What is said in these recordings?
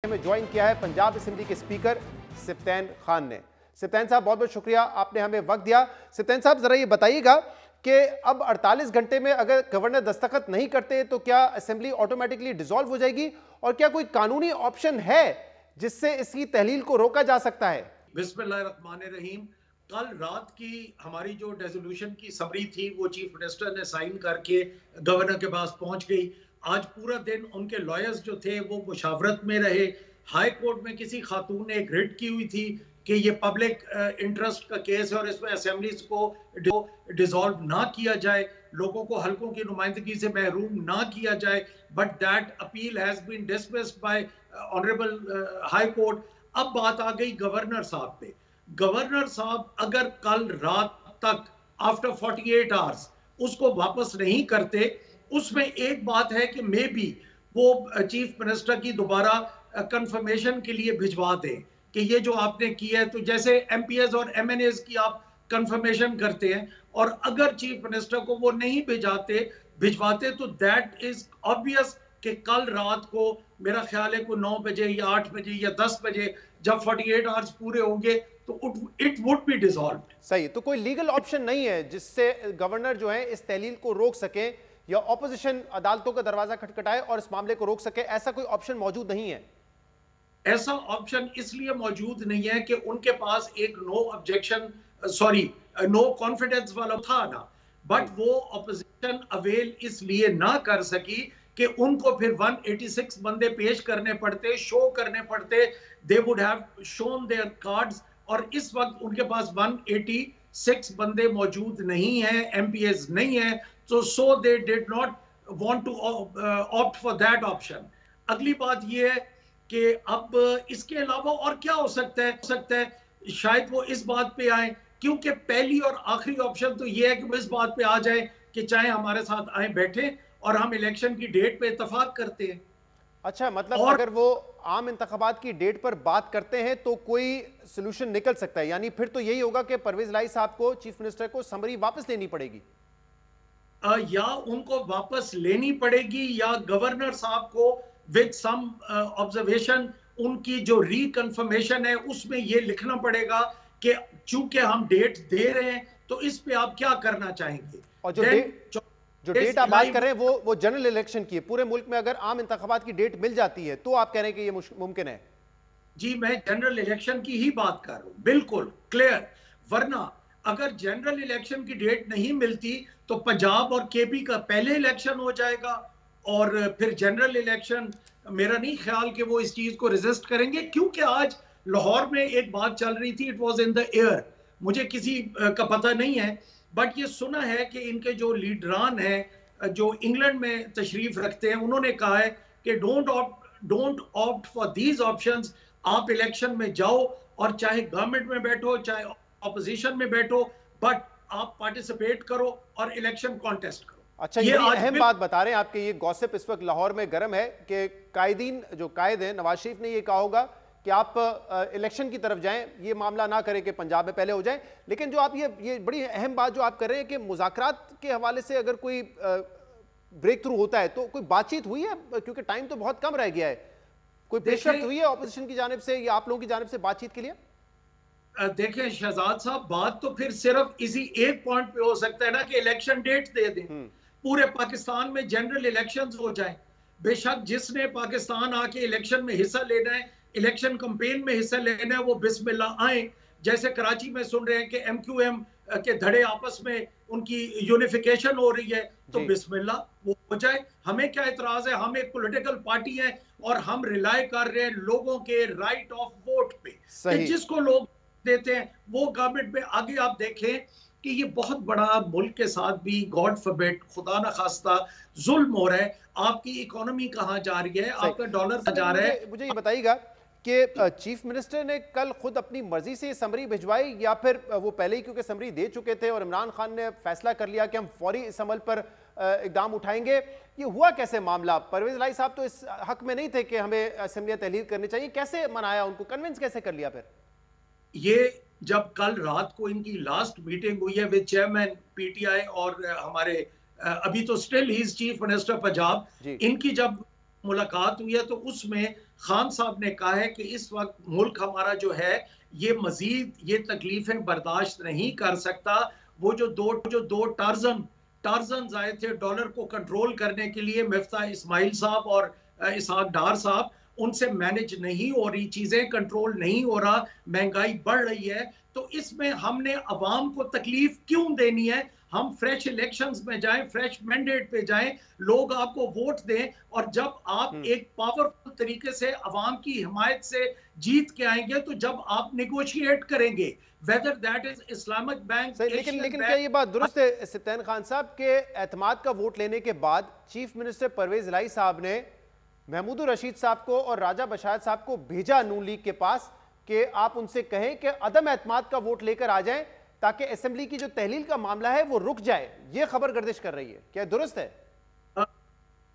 में ज्वाइन किया है पंजाब असेंबली के स्पीकर सिप्तैन खान ने। सिप्तैन साहब बहुत बहुत शुक्रिया, आपने हमें वक्त दिया। सिप्तैन साहब जरा ये बताइएगा कि अब 48 घंटे में अगर गवर्नर दस्तखत नहीं करते तो क्या असेंबली ऑटोमेटिकली डिसॉल्व हो जाएगी, और क्या कोई कानूनी ऑप्शन है जिससे इसकी तहलील को रोका जा सकता है? बिस्मिल्लाहिर्रहमानिर्रहीम। कल रात की हमारी जो रेजोल्यूशन की समरी थी वो चीफ मिनिस्टर ने साइन करके गवर्नर के पास पहुंच गई। आज पूरा दिन उनके लॉयर्स जो थे वो मुशावरत में रहे। हाई कोर्ट में किसी खातून ने एक रिट की हुई थी कि ये पब्लिक इंटरेस्ट का केस है और इसमें असेंबलीज को डिसॉल्व ना किया जाए, लोगों को हल्कों की नुमाइंदगी से महरूम ना किया जाए, but that appeal has been dismissed by honourable high court. अब बात आ गई गवर्नर साहब पे। गवर्नर साहब अगर कल रात तक आफ्टर 48 आवर्स उसको वापस नहीं करते, उसमें एक बात है कि मे बी वो चीफ मिनिस्टर की दोबारा कंफर्मेशन के लिए भिजवा दें कि ये जो आपने किया है, तो जैसे एमपीएस और एमएनएस की आप कंफर्मेशन करते हैं, और अगर चीफ मिनिस्टर को वो नहीं भिजवाते तो दैट इज ऑब्वियस कि कल रात को मेरा ख्याल है को 9 बजे या 8 बजे या 10 बजे जब 48 आवर्स पूरे होंगे तो इट वुड बी डिसॉल्व। सही, तो कोई लीगल ऑप्शन नहीं है जिससे गवर्नर जो है इस तहलील को रोक सके या ऑपोजिशन अदालतों का दरवाजा खटखटाए और इस मामले को रोक सके? ऐसा कोई ऑप्शन मौजूद नहीं है? ऐसा ऑप्शन इसलिए मौजूद नहीं है कि उनके पास एक नो ऑब्जेक्शन नो कॉन्फिडेंस वाला था ना, बट वो ऑपोजिशन अवेल इसलिए ना कर सकी कि उनको फिर 186 बंदे पेश करने पड़ते, शो करने पड़ते, they would have shown their cards, और इस वक्त उनके पास 186 बंदे मौजूद नहीं हैं, एमपीएस नहीं है, तो so they did not want to opt for that option. अगली बात ये है कि अब इसके अलावा और क्या हो सकता है, शायद वो इस बात पे आए, क्योंकि पहली और आखिरी ऑप्शन तो ये है कि वो इस बात पे आ जाए कि चाहे हमारे साथ आए बैठे और हम इलेक्शन की डेट पे इत्तेफाक करते हैं। अच्छा, मतलब अगर वो आम इंतखाबात की डेट पर बात करते हैं तो कोई सोल्यूशन निकल सकता है, यानी फिर तो यही होगा कि परवेज लाई साहब को, चीफ मिनिस्टर को, समरी वापस लेनी पड़ेगी। या उनको वापस लेनी पड़ेगी या गवर्नर साहब को विद सम ऑब्जर्वेशन उनकी जो रिकन्फर्मेशन है उसमें ये लिखना पड़ेगा कि चूंकि हम डेट दे रहे हैं तो इस पे आप क्या करना चाहेंगे। और जो डेट आप बात कर रहे हैं वो जनरल इलेक्शन की है। पूरे मुल्क में अगर आम इंतखाबात की डेट मिल जाती है तो आप कह रहे हैं कि ये मुमकिन है? जी, मैं जनरल इलेक्शन की ही बात कर रहा हूं, बिल्कुल क्लियर। वरना अगर जनरल इलेक्शन की डेट नहीं मिलती तो पंजाब और केपी का पहले इलेक्शन हो जाएगा, और फिर जनरल इलेक्शन मेरा नहीं ख्याल कि वो इस चीज को रेजिस्ट करेंगे, क्योंकि आज लाहौर में एक बात चल रही थी, it was in the air, मुझे किसी का पता नहीं है, बट ये सुना है कि इनके जो लीडरान हैं जो इंग्लैंड में तशरीफ रखते हैं, उन्होंने कहा है कि don't opt for these options. आप इलेक्शन में जाओ और चाहे गवर्नमेंट में बैठो चाहे ऑपोजिशन में बैठो, बट आप पार्टिसिपेट करो और इलेक्शन कॉन्टेस्ट करो। अच्छा, ये अहम बात बता रहे हैं आपके, ये गॉसिप इस वक्त लाहौर में गर्म है कि कायदीन जो कायद हैं, नवाज शरीफ ने ये कहा होगा कि आप इलेक्शन की तरफ जाएं, ये मामला ना करें कि पंजाब में पहले हो जाए। लेकिन जो आप ये बड़ी अहम बात जो आप कर रहे हैं कि मुज़ाकरात के हवाले से अगर कोई ब्रेक थ्रू होता है तो कोई बातचीत हुई है? क्योंकि टाइम तो बहुत कम रह गया है। कोई पेशरफ्त हुई है ऑपोजिशन की जानिब से या आप लोगों की जानिब से बातचीत के लिए? देखें शहजाद साहब, बात तो फिर सिर्फ इसी एक पॉइंट पे हो सकता है ना कि इलेक्शन डेट दे दें, पूरे पाकिस्तान में जनरल इलेक्शंस हो जाए। बेशक जिसने पाकिस्तान आके इलेक्शन में हिस्सा लेना है, इलेक्शन कैंपेन में हिस्सा लेना है, वो बिस्मिल्लाह आए। जैसे कराची में सुन रहे हैं कि एमक्यूएम के धड़े आपस में उनकी यूनिफिकेशन हो रही है, तो बिस्मिल्लाह वो हो जाए। हमें क्या इतराज है, हम एक पॉलिटिकल पार्टी है और हम रिलाई कर रहे हैं लोगों के राइट ऑफ वोट पे, कि जिसको लोग देते हैं वो गवर्नमेंट में आगे। आप देखें कि ये बहुत बड़ा मुल्क के साथ भी गॉड फॉरबिड, खुदा न खास्ता, जुल्म हो रहा है। आपकी इकोनॉमी कहाँ जा रही है, आपका डॉलर कहाँ जा रहा है। मुझे ये बताइएगा कि चीफ मिनिस्टर ने कल खुद अपनी मर्जी से समरी भिजवाई या फिर वो पहले ही क्योंकि समरी दे चुके थे और इमरान खान ने फैसला कर लिया कि हम फौरी इस अमल पर इकदाम उठाएंगे? ये हुआ कैसे मामला? परवेज लाई साहब तो इस हक में नहीं थे कि हमें असेंबली तहलील करनी चाहिए, कैसे मनाया उनको, कन्विंस कैसे कर लिया? फिर ये जब कल रात को इनकी लास्ट मीटिंग हुई है विद चेयरमैन पीटीआई और हमारे अभी तो still he is chief minister Punjab, इनकी जब मुलाकात हुई है तो उसमें खान साहब ने कहा है कि इस वक्त मुल्क हमारा जो है ये मजीद ये तकलीफें बर्दाश्त नहीं कर सकता। वो जो दो टार्जन आए थे डॉलर को कंट्रोल करने के लिए, मिफ्ता इस्माइल साहब और इसहाक डार साहब, उनसे मैनेज नहीं हो रही, चीजें कंट्रोल नहीं हो रहा, महंगाई बढ़ रही है। तो इसमें हमने अवाम को तकलीफ क्यों देनी है? हम फ्रेश इलेक्शंस में जाएं, फ्रेश मैंडेट पे जाएं, लोग आपको वोट दें, और जब आप एक पावरफुल तरीके से अवाम की हिमायत से जीत के आएंगे तो जब आप नेगोशिएट करेंगे, whether that is Islamic bank. लेकिन क्या ये बात दुरुस्त है सिप्तान खान साहब के एतमाद का वोट लेने के बाद चीफ मिनिस्टर परवेज इलाही साहब ने महमूद रशीद साहब को और राजा बशारत साहब को भेजा नून लीग के पास कि आप उनसे कहें कि अदम एतमाद का वोट लेकर आ जाएं ताकि असेंबली की जो तहलील का मामला है वो रुक जाए। ये खबर गर्दिश कर रही है, क्या दुरुस्त है?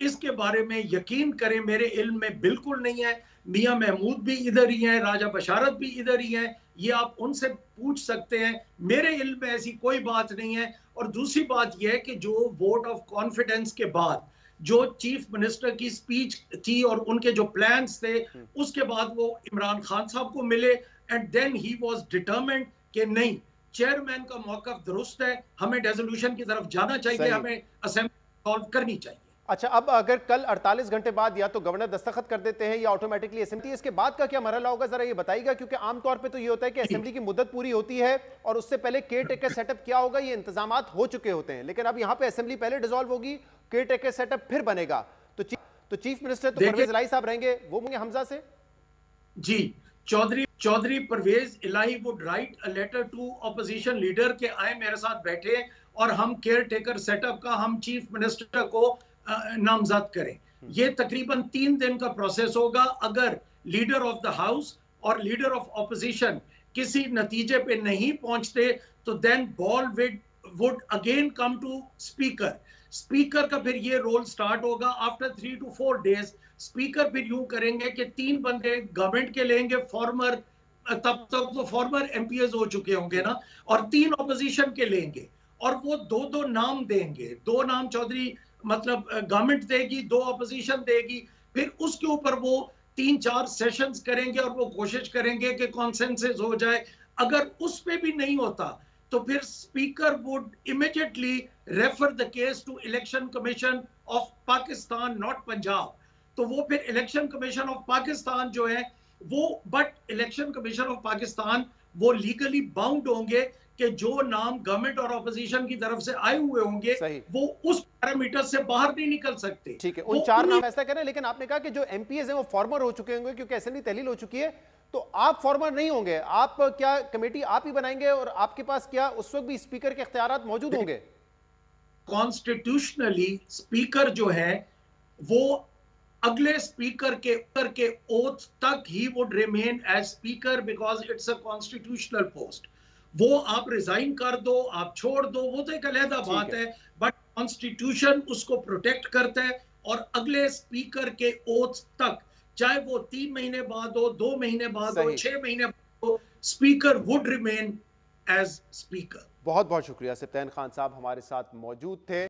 इसके बारे में यकीन करें मेरे इल्म में बिल्कुल नहीं है। मियां महमूद भी इधर ही हैं, राजा बशारत भी इधर ही हैं, ये आप उनसे पूछ सकते हैं। मेरे इल्म में ऐसी कोई बात नहीं है। और दूसरी बात यह है कि जो वोट ऑफ कॉन्फिडेंस के बाद जो चीफ मिनिस्टर की स्पीच थी और उनके जो प्लान्स थे, उसके बाद वो इमरान खान साहब को मिले and then he was determined कि नहीं, चेयरमैन का मौक़िफ़ दुरुस्त है, हमें रेजोल्यूशन की तरफ जाना चाहिए, हमें असेंबली सॉल्व करनी चाहिए। अच्छा, अब अगर कल 48 घंटे बाद या तो गवर्नर दस्तखत कर देते हैं या ऑटोमेटिकली असेंबली, इसके बाद का क्या मरहला होगा, जरा ये बताइएगा। क्योंकि आमतौर पे तो ये होता है कि असेंबली की मुद्दत पूरी होती है और उससे पहले केयर टेकर सेटअप क्या होगा ये इंतजामात हो चुके होते हैं, लेकिन अब यहाँ पे असेंबली पहले डिसॉल्व होगी, केयर टेकर सेटअप फिर बनेगा, तो चीफ मिनिस्टर तो परवेज इलाही साहब रहेंगे, वो होंगे हमजा से। जी, Chaudhry Pervaiz Elahi would write a letter to opposition leader के आए मेरे साथ बैठे और हम केयर टेकर सेटअप का हम चीफ मिनिस्टर को नामजद करें। ये तकरीबन 3 दिन का प्रोसेस होगा। अगर लीडर ऑफ द हाउस और लीडर ऑफ ऑपोजिशन किसी नतीजे पे नहीं पहुंचते तो then ball would again come to speaker. Speaker का फिर ये रोल स्टार्ट होगा आफ्टर 3 to 4 days। स्पीकर फिर यूं करेंगे कि 3 बंदे गवर्नमेंट के लेंगे, फॉर्मर, तब तक तो फॉर्मर एमपीएस हो चुके होंगे ना, और 3 ऑपोजिशन के लेंगे और वो 2-2 नाम देंगे। 2 नाम चौधरी मतलब गवर्नमेंट देगी, 2 ऑपोजिशन देगी। फिर उसके ऊपर वो 3-4 सेशंस करेंगे और वो कोशिश करेंगे कि कॉन्सेंसस हो जाए। अगर उस पे भी नहीं होता तो फिर speaker would immediately refer the case to election commission of Pakistan, not Punjab. तो वो फिर इलेक्शन कमीशन ऑफ पाकिस्तान जो है वो, but election commission of Pakistan वो लीगली बाउंड होंगे कि जो नाम गवर्नमेंट और ऑपोजिशन की तरफ से आए हुए होंगे वो उस पैरामीटर से बाहर नहीं निकल सकते। ठीक है, उन 4 नाम फैसला करें। लेकिन आपने कहा कि जो एमपीएस हैं वो फॉर्मर हो चुके होंगे क्योंकि असेंबली तहलील हो चुकी है, तो आप फॉर्मर नहीं होंगे, आप क्या कमेटी आप ही बनाएंगे और आपके पास क्या उस वक्त भी स्पीकर के इख्तियारात मौजूद होंगे? कॉन्स्टिट्यूशनली स्पीकर जो है वो अगले स्पीकर के ओथ तक he would remain as speaker because it's a constitutional post. वो आप रिजाइन कर दो, आप छोड़ दो, वो तो एक अलग बात है, बट कॉन्स्टिट्यूशन उसको प्रोटेक्ट करता है। और अगले स्पीकर के ओथ तक, चाहे वो 3 महीने बाद हो, 2 महीने बाद हो, 6 महीने बाद हो, speaker would remain as speaker. बहुत बहुत शुक्रिया। सिप्तान खान साहब हमारे साथ मौजूद थे।